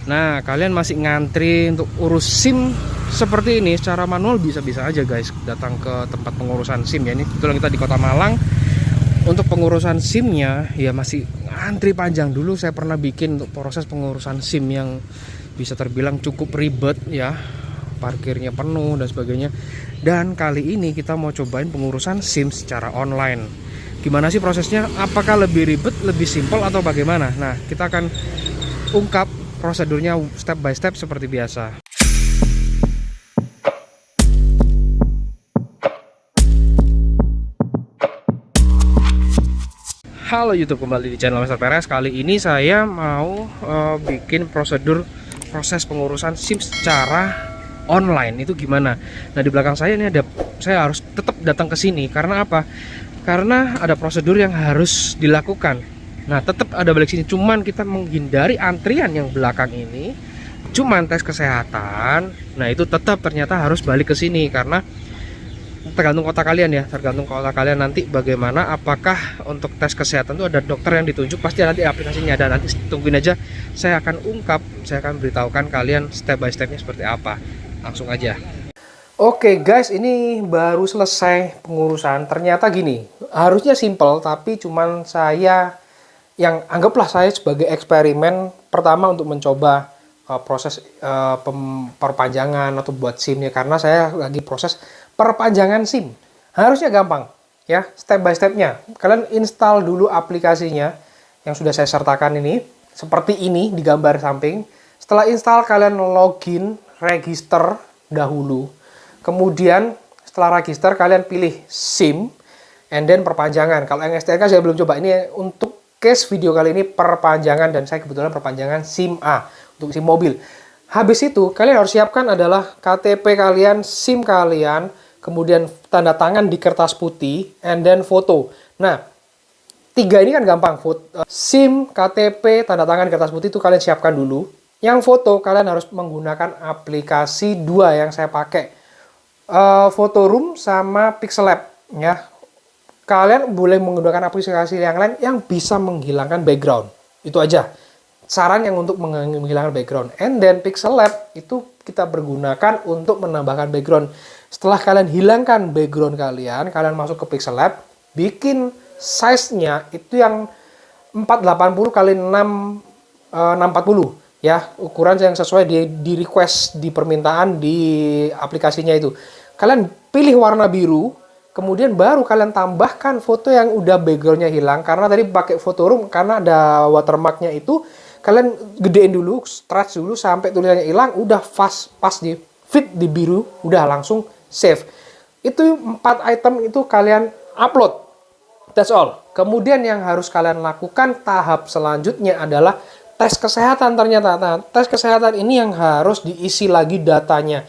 Nah, kalian masih ngantri untuk urus SIM seperti ini secara manual, bisa-bisa aja guys datang ke tempat pengurusan SIM ya. Ini kebetulan kita di Kota Malang. Untuk pengurusan SIM-nya ya masih ngantri panjang. Dulu saya pernah bikin untuk proses pengurusan SIM yang bisa terbilang cukup ribet ya. Parkirnya penuh dan sebagainya. Dan kali ini kita mau cobain pengurusan SIM secara online. Gimana sih prosesnya? Apakah lebih ribet, lebih simpel atau bagaimana? Nah, kita akan ungkap prosedurnya step by step seperti biasa. Halo YouTube, kembali di channel Mr. Perez. Kali ini saya mau bikin proses pengurusan SIM secara online. Itu gimana? Nah, di belakang saya ini saya harus tetap datang ke sini karena apa? Karena ada prosedur yang harus dilakukan. Nah, tetap ada balik sini, cuman kita menghindari antrian yang belakang ini. Cuman tes kesehatan, nah itu tetap ternyata harus balik ke sini karena tergantung kota kalian ya, tergantung kota kalian nanti bagaimana. Apakah untuk tes kesehatan itu ada dokter yang ditunjuk, pasti nanti aplikasinya ada. Nanti tungguin aja, saya akan ungkap, saya akan beritahukan kalian step by stepnya seperti apa. Langsung aja. Oke guys, ini baru selesai pengurusan. Ternyata gini, harusnya simple, tapi cuman saya yang anggaplah saya sebagai eksperimen pertama untuk mencoba proses perpanjangan atau buat SIM-nya, karena saya lagi proses perpanjangan SIM. Harusnya gampang ya, step by stepnya. Kalian install dulu aplikasinya yang sudah saya sertakan ini, seperti ini di gambar samping. Setelah install, kalian login, register dahulu. Kemudian setelah register, kalian pilih SIM and then perpanjangan. Kalau yang STNK saya belum coba. Ini untuk case video kali ini perpanjangan, dan saya kebetulan perpanjangan SIM A untuk SIM mobil. Habis itu kalian harus siapkan adalah KTP kalian, SIM kalian, kemudian tanda tangan di kertas putih, and then foto. Nah, tiga ini kan gampang. SIM, KTP, tanda tangan, kertas putih itu kalian siapkan dulu. Yang foto kalian harus menggunakan aplikasi dua yang saya pakai, Photoroom sama Pixellab ya. Kalian boleh menggunakan aplikasi yang lain yang bisa menghilangkan background. Itu aja saran yang untuk menghilangkan background. And then Pixellab itu kita pergunakan untuk menambahkan background. Setelah kalian hilangkan background kalian masuk ke Pixellab, bikin size-nya itu yang 480 kali 640 ya, ukuran yang sesuai di request, di permintaan di aplikasinya itu. Kalian pilih warna biru, kemudian baru kalian tambahkan foto yang udah backgroundnya hilang. Karena tadi pakai Photoroom, karena ada watermarknya itu, kalian gedein dulu, stretch dulu sampai tulisannya hilang, udah pas di fit di biru, udah langsung save. Itu 4 item itu kalian upload. That's all. Kemudian yang harus kalian lakukan tahap selanjutnya adalah tes kesehatan ternyata. Nah, tes kesehatan ini yang harus diisi lagi datanya.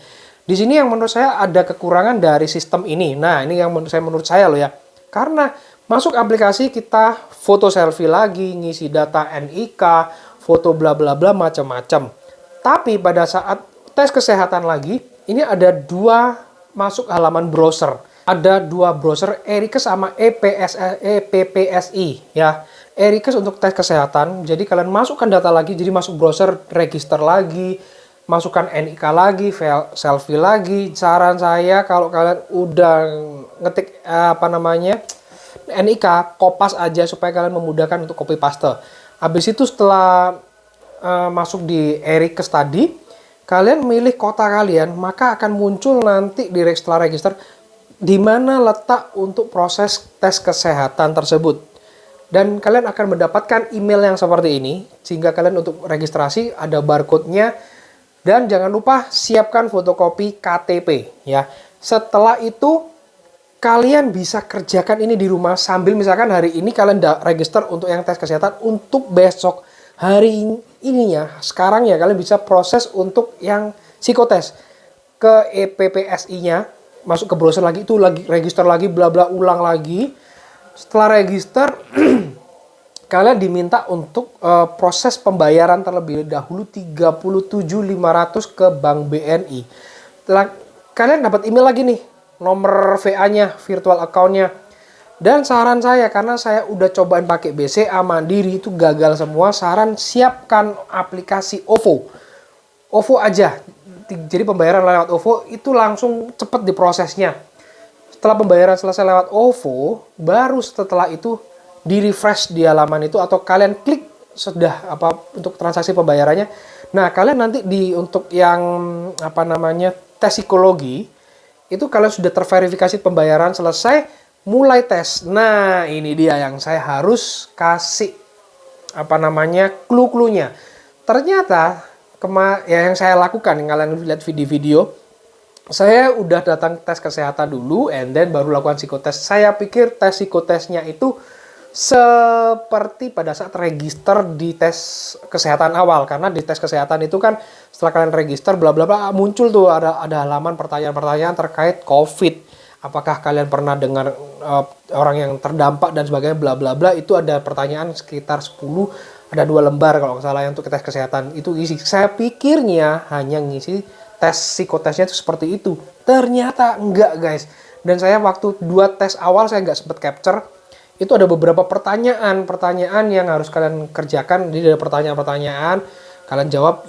Di sini yang menurut saya ada kekurangan dari sistem ini. Nah, ini yang menurut saya loh ya. Karena masuk aplikasi kita foto selfie lagi, ngisi data NIK, foto bla bla bla macam-macam. Tapi pada saat tes kesehatan lagi, ini ada dua masuk halaman browser. Ada dua browser, Erikes sama EPPSI ya. Erikes untuk tes kesehatan. Jadi kalian masukkan data lagi, jadi masuk browser, register lagi, masukkan NIK lagi, selfie lagi. Saran saya kalau kalian udah ngetik NIK, kopas aja supaya kalian memudahkan untuk copy paste. Habis itu setelah masuk di Erikes tadi, kalian milih kota kalian, maka akan muncul nanti setelah register di mana letak untuk proses tes kesehatan tersebut. Dan kalian akan mendapatkan email yang seperti ini, sehingga kalian untuk registrasi ada barcode-nya. Dan jangan lupa siapkan fotokopi KTP ya. Setelah itu kalian bisa kerjakan ini di rumah sambil misalkan hari ini kalian register untuk yang tes kesehatan, untuk besok hari ininya sekarang ya kalian bisa proses untuk yang psikotes ke EPPSI-nya, masuk ke browser lagi, itu lagi register lagi bla bla, ulang lagi. Setelah register kalian diminta untuk proses pembayaran terlebih dahulu 37.500 ke Bank BNI. Setelah kalian dapat email lagi nih, nomor VA-nya, virtual account-nya. Dan saran saya, karena saya udah cobain pakai BCA Mandiri itu gagal semua, saran siapkan aplikasi OVO. OVO aja. Jadi pembayaran lewat OVO itu langsung cepet diprosesnya. Setelah pembayaran selesai lewat OVO, baru setelah itu di-refresh di halaman itu, atau kalian klik sudah untuk transaksi pembayarannya. Nah, kalian nanti untuk yang tes psikologi itu kalian sudah terverifikasi pembayaran selesai, mulai tes. Nah, ini dia yang saya harus kasih clue-cluenya. Ternyata yang saya lakukan, yang kalian lihat video-video, saya udah datang tes kesehatan dulu, and then baru lakukan psikotes. Saya pikir tes psikotesnya itu seperti pada saat register di tes kesehatan awal, karena di tes kesehatan itu kan setelah kalian register bla bla bla muncul tuh ada halaman pertanyaan-pertanyaan terkait COVID. Apakah kalian pernah dengar orang yang terdampak dan sebagainya bla bla bla, itu ada pertanyaan sekitar 10, ada 2 lembar kalau nggak salah yang untuk tes kesehatan itu isi. Saya pikirnya hanya ngisi tes psikotesnya itu seperti itu. Ternyata enggak, guys. Dan saya waktu 2 tes awal saya nggak sempet capture. Itu ada beberapa pertanyaan yang harus kalian kerjakan. Jadi ada pertanyaan-pertanyaan, kalian jawab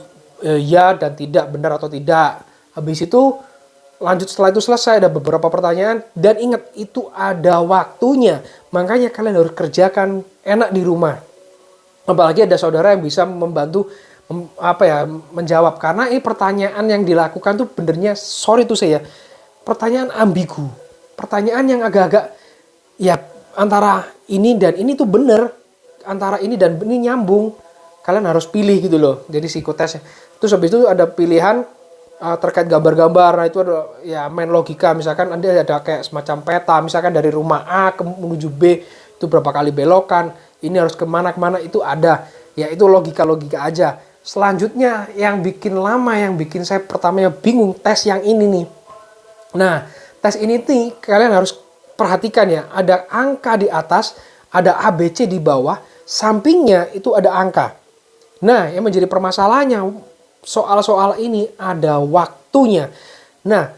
ya dan tidak, benar atau tidak. Habis itu lanjut, setelah itu selesai ada beberapa pertanyaan, dan ingat itu ada waktunya. Makanya kalian harus kerjakan enak di rumah. Apalagi ada saudara yang bisa membantu menjawab, karena ini pertanyaan yang dilakukan tuh benernya, sorry tuh saya, pertanyaan ambigu. Pertanyaan yang agak-agak ya antara ini dan ini tuh bener, antara ini dan ini nyambung. Kalian harus pilih gitu loh. Jadi psikotesnya. Terus habis itu ada pilihan terkait gambar-gambar. Nah, itu ada ya main logika, misalkan ada kayak semacam peta, misalkan dari rumah A menuju B itu berapa kali belokan, ini harus kemana itu ada. Ya itu logika-logika aja. Selanjutnya yang bikin lama, yang bikin saya pertamanya bingung, tes yang ini nih. Nah, tes ini nih kalian harus perhatikan ya, ada angka di atas, ada ABC di bawah, sampingnya itu ada angka. Nah, yang menjadi permasalahannya, soal-soal ini ada waktunya. Nah,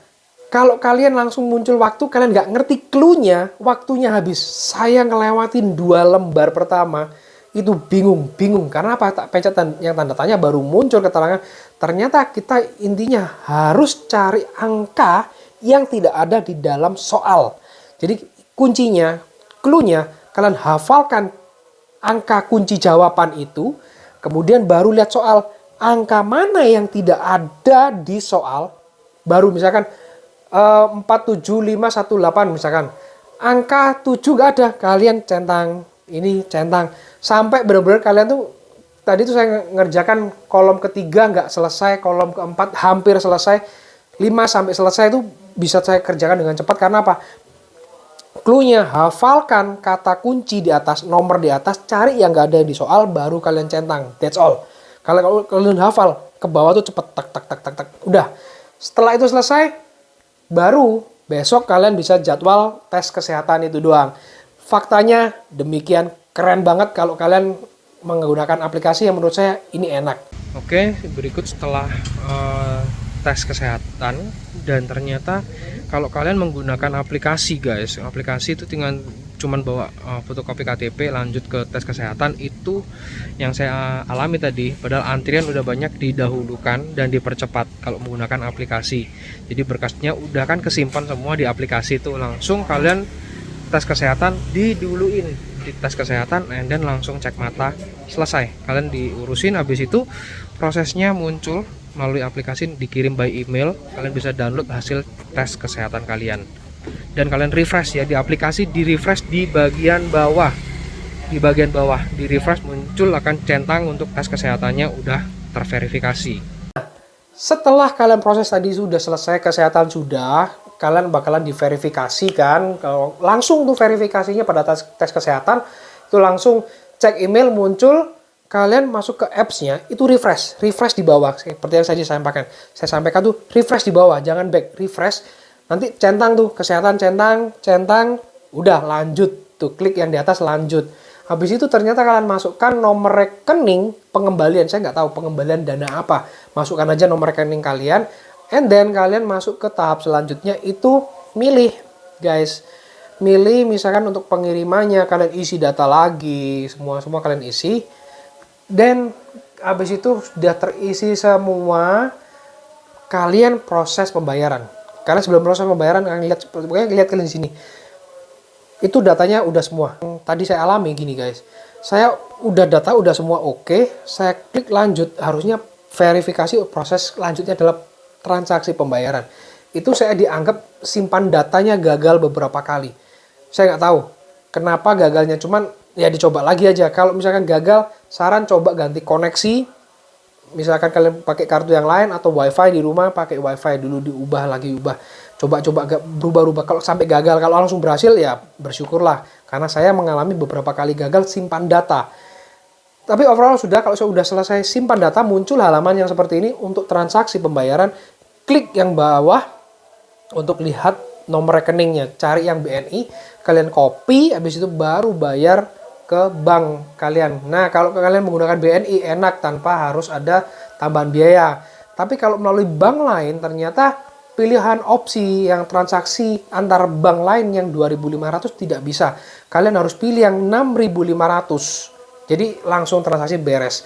kalau kalian langsung muncul waktu, kalian nggak ngerti clue-nya, waktunya habis. Saya ngelewatin 2 lembar pertama, itu bingung. Karena apa? Tak pencet yang tanda tanya baru muncul keterangan. Ternyata kita intinya harus cari angka yang tidak ada di dalam soal. Jadi kuncinya, clue-nya, kalian hafalkan angka kunci jawaban itu, kemudian baru lihat soal. Angka mana yang tidak ada di soal, baru misalkan 47518 misalkan. Angka 7 nggak ada, kalian centang, ini centang. Sampai benar-benar kalian tuh, tadi tuh saya ngerjakan kolom ketiga nggak selesai, kolom keempat hampir selesai, 5 sampai selesai itu bisa saya kerjakan dengan cepat. Karena apa? Clue-nya hafalkan kata kunci di atas, nomor di atas, cari yang nggak ada di soal, baru kalian centang. That's all. Kalau kalian hafal, ke bawah tuh cepet tak. Udah. Setelah itu selesai, baru besok kalian bisa jadwal tes kesehatan itu doang. Faktanya demikian, keren banget kalau kalian menggunakan aplikasi yang menurut saya ini enak. Oke, berikut setelah tes kesehatan, dan ternyata kalau kalian menggunakan aplikasi, guys, aplikasi itu tinggal cuman bawa fotokopi KTP lanjut ke tes kesehatan. Itu yang saya alami tadi, padahal antrian udah banyak didahulukan dan dipercepat kalau menggunakan aplikasi. Jadi berkasnya udah kan kesimpan semua di aplikasi itu, langsung kalian tes kesehatan diduluin di tes kesehatan, and then langsung cek mata, selesai, kalian diurusin. Habis itu prosesnya muncul melalui aplikasi, dikirim by email, kalian bisa download hasil tes kesehatan kalian, dan kalian refresh ya di aplikasi, di refresh di bagian bawah, di refresh muncul akan centang untuk tes kesehatannya udah terverifikasi. Setelah kalian proses tadi sudah selesai, kesehatan sudah, kalian bakalan diverifikasi kan. Kalau langsung tuh verifikasinya pada tes kesehatan itu langsung cek email muncul, kalian masuk ke apps-nya, itu refresh di bawah seperti yang saya sampaikan tuh, refresh di bawah, jangan back, refresh. Nanti centang tuh kesehatan, centang, udah lanjut tuh, klik yang di atas lanjut. Habis itu ternyata kalian masukkan nomor rekening pengembalian, saya nggak tahu pengembalian dana apa, masukkan aja nomor rekening kalian, and then kalian masuk ke tahap selanjutnya, itu milih, guys. milih misalkan untuk pengirimannya, kalian isi data lagi, semua kalian isi. Dan habis itu sudah terisi semua, kalian proses pembayaran. Karena sebelum proses pembayaran kalian lihat kalian di sini. Itu datanya udah semua. Tadi saya alami gini guys. Saya udah data udah semua oke, saya klik lanjut, harusnya verifikasi proses selanjutnya adalah transaksi pembayaran. Itu saya dianggap simpan datanya gagal beberapa kali. Saya nggak tahu kenapa gagalnya, cuman ya dicoba lagi aja. Kalau misalkan gagal, saran coba ganti koneksi. Misalkan kalian pakai kartu yang lain atau wifi di rumah, pakai wifi dulu, diubah lagi, ubah. Coba-coba berubah-ubah. Kalau sampai gagal, kalau langsung berhasil ya bersyukurlah. Karena saya mengalami beberapa kali gagal simpan data. Tapi overall kalau saya sudah selesai simpan data, muncul halaman yang seperti ini untuk transaksi pembayaran. Klik yang bawah untuk lihat nomor rekeningnya, cari yang BNI, kalian copy, habis itu baru bayar ke bank kalian. Nah, kalau kalian menggunakan BNI enak tanpa harus ada tambahan biaya. Tapi kalau melalui bank lain ternyata pilihan opsi yang transaksi antar bank lain yang 2.500 tidak bisa. Kalian harus pilih yang 6.500. Jadi langsung transaksi beres.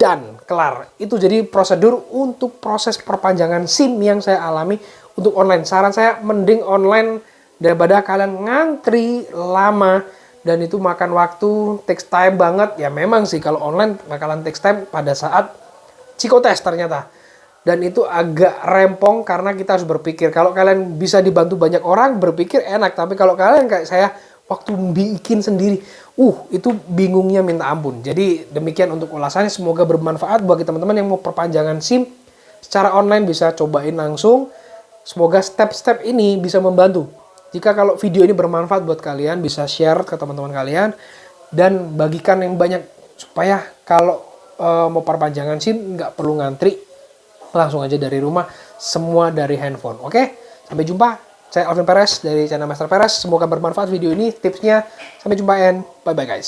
Dan kelar. Itu jadi prosedur untuk proses perpanjangan SIM yang saya alami untuk online. Saran saya mending online daripada kalian ngantri lama dan itu makan waktu, takes time banget. Ya memang sih kalau online bakalan takes time pada saat psikotes ternyata. Dan itu agak rempong karena kita harus berpikir. Kalau kalian bisa dibantu banyak orang berpikir enak, tapi kalau kalian kayak saya waktu bikin sendiri, itu bingungnya minta ampun. Jadi demikian untuk ulasannya, semoga bermanfaat bagi teman-teman yang mau perpanjangan SIM secara online, bisa cobain langsung. Semoga step-step ini bisa membantu. Jika kalau video ini bermanfaat buat kalian, bisa share ke teman-teman kalian dan bagikan yang banyak supaya kalau mau perpanjangan SIM nggak perlu ngantri, langsung aja dari rumah, semua dari handphone. Oke, sampai jumpa. Saya Alvin Perez dari channel Master Perez. Semoga bermanfaat video ini, tipsnya. Sampai jumpa and bye-bye guys.